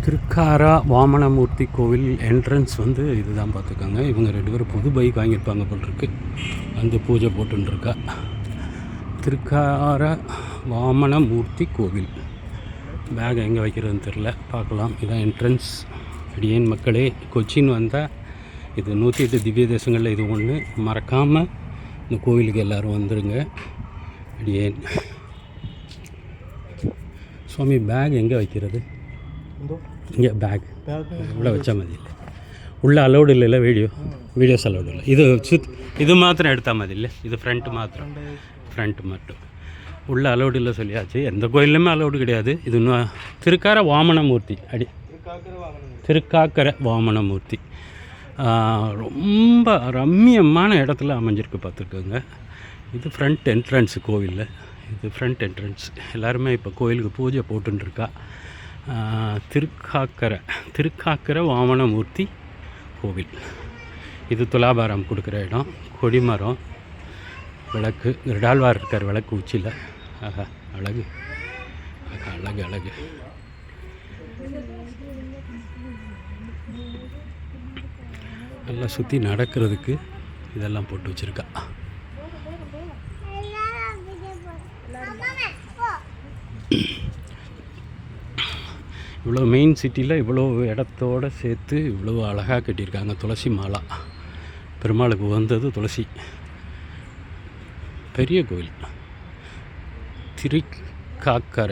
திருக்காரா வாமனமூர்த்தி கோவில் என்ட்ரன்ஸ் வந்து இதுதான் பார்த்துக்கோங்க. இவங்க 2 பேரும் புது பைக் வாங்கியிருப்பாங்க போல் இருக்கு. வந்து பூஜை போட்டுருக்கா. திருக்காரா வாமனமூர்த்தி கோவில். பேக் எங்கே வைக்கிறதுன்னு தெரில, பார்க்கலாம். இதான் என்ட்ரன்ஸ். அடியேன் மக்களே, கொச்சின் வந்தால் இது 108 திவ்ய தேசங்களில் இது ஒன்று. மறக்காமல் இந்த கோவிலுக்கு எல்லோரும் வந்துடுங்க. அடியேன் சுவாமி, பேக் எங்கே வைக்கிறது? இங்கே பேக் இவ்வளோ வச்ச மாதிரி இல்லை. உள்ளே அலௌடு இல்லைல்ல, வீடியோஸ் அலௌடு இல்லை. இது மாத்திரம் எடுத்தால் மாதிரி இல்லை. இது ஃப்ரண்ட்டு மட்டும் உள்ளே அலௌடு இல்லை சொல்லியாச்சு. எந்த கோயிலுமே அலௌடு கிடையாது. இது திருக்கார வாமனமூர்த்தி. திருக்காக்கர வாமனமூர்த்தி ரொம்ப ரம்மியமான இடத்துல அமைஞ்சிருக்கு பார்த்துக்கோங்க. இது ஃப்ரண்ட் என்ட்ரன்ஸ் கோவிலில். இது ஃப்ரண்ட் என்ட்ரன்ஸ். எல்லாருமே இப்போ கோயிலுக்கு பூஜை போட்டுருக்கா. திருக்காக்கர வாமனமூர்த்தி கோவில். இது துலாபாரம் கொடுக்குற இடம். கொடிமரம், விளக்கு, ரிடால்வார் இருக்கார் விளக்கு உச்சியில். ஆஹா, அழகு அழகு அழகு. நல்லா சுற்றி நடக்கிறதுக்கு இதெல்லாம் போட்டு வச்சுருக்கா. இவ்வளோ மெயின் சிட்டியில் இவ்வளோ இடத்தோடு சேர்த்து இவ்வளோ அழகாக கட்டியிருக்காங்க. துளசி மாலா, பெருமாளுக்கு வந்தது துளசி. பெரிய கோவில். திருக்காக்கர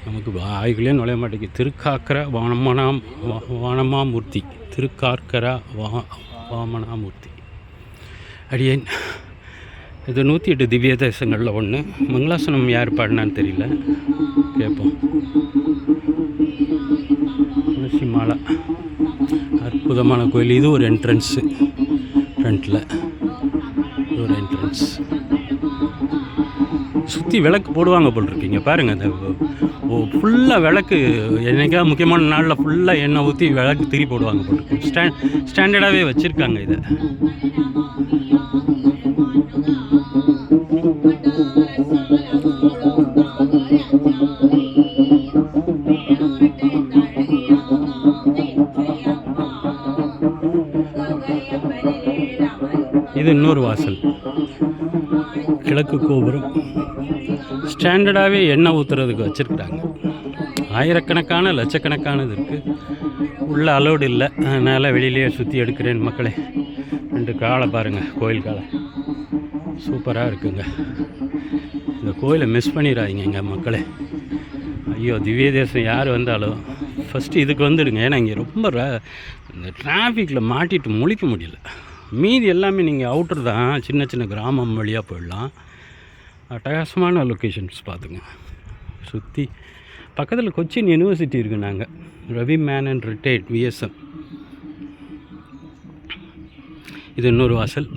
நமக்கு ஆய்களே நுழைய மாட்டேங்குது. திருக்காக்கர வாமனமூர்த்தி. திருக்காக்கர வாமனமூர்த்தி. அடியேன் இது 108 திவ்ய தேசங்களில் ஒன்று. மங்களாசனம் யார் பாடினான்னு தெரியல, கேட்போம். துளசி மாலா, அற்புதமான கோயில். இது ஒரு என்ட்ரன்ஸு. ஃப்ரண்ட்டில் ஒரு என்ட்ரன்ஸ். சுற்றி விளக்கு போடுவாங்க போல் இருக்கீங்க பாருங்கள். அந்த ஃபுல்லாக விளக்கு என்றைக்கா முக்கியமான நாளில் ஃபுல்லாக எண்ணெய் ஊற்றி விளக்கு திரி போடுவாங்க போல் இருக்கு. ஸ்டாண்டர்டாகவே வச்சுருக்காங்க இதை. இது இன்னொரு வாசல். கிழக்கு கோபுரம். ஸ்டாண்டர்டாகவே எண்ணெய் ஊற்றுறதுக்கு வச்சுருக்குறாங்க. ஆயிரக்கணக்கான லட்சக்கணக்கானது இருக்குது. உள்ளே அலோடு இல்லை, அதனால் வெளியிலேயே சுற்றி எடுக்கிறேன் மக்களே. 2 காலை பாருங்கள், கோயில் காலை சூப்பராக இருக்குங்க. இந்த கோயிலை மிஸ் பண்ணிடாதீங்க எங்கள் மக்களே. ஐயோ, திவ்ய தேசம் யார் வந்தாலும் ஃபஸ்ட்டு இதுக்கு வந்துடுங்க. ஏன்னா இங்கே ரொம்ப இந்த டிராஃபிக்கில் மாட்டிட்டு முழிக்க முடியல. மீதி எல்லாமே நீங்கள் அவுட்டர் தான், சின்ன சின்ன கிராமம் வழியாக போயிடலாம். அட்டகாசமான லொக்கேஷன்ஸ் பார்த்துங்க. சுற்றி பக்கத்தில் கொச்சின் யூனிவர்சிட்டி இருக்குது. நாங்கள் ரவி மேனன் ரிட்டையர்ட் விஎஸ்எம். இது இன்னொரு வாசல்.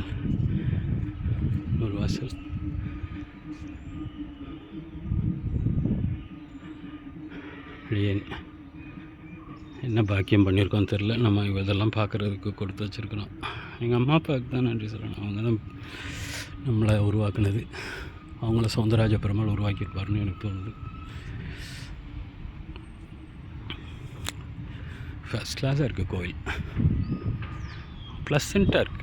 என்ன பாக்கியம் பண்ணியிருக்கோம் தெரில. நம்ம இதெல்லாம் பார்க்குறதுக்கு கொடுத்து வச்சுருக்கணும். எங்கள் அம்மா அப்பாவுக்கு தான் நன்றி சொல்லணும். அவங்க தான் நம்மளை உருவாக்குனது. அவங்கள சௌந்தரராஜ பெருமாள் உருவாக்கியிருப்பாருன்னு எனக்கு தோணுது. ஃபஸ்ட் கிளாஸாக இருக்குது கோவில். ப்ளசண்ட்டாக இருக்குது.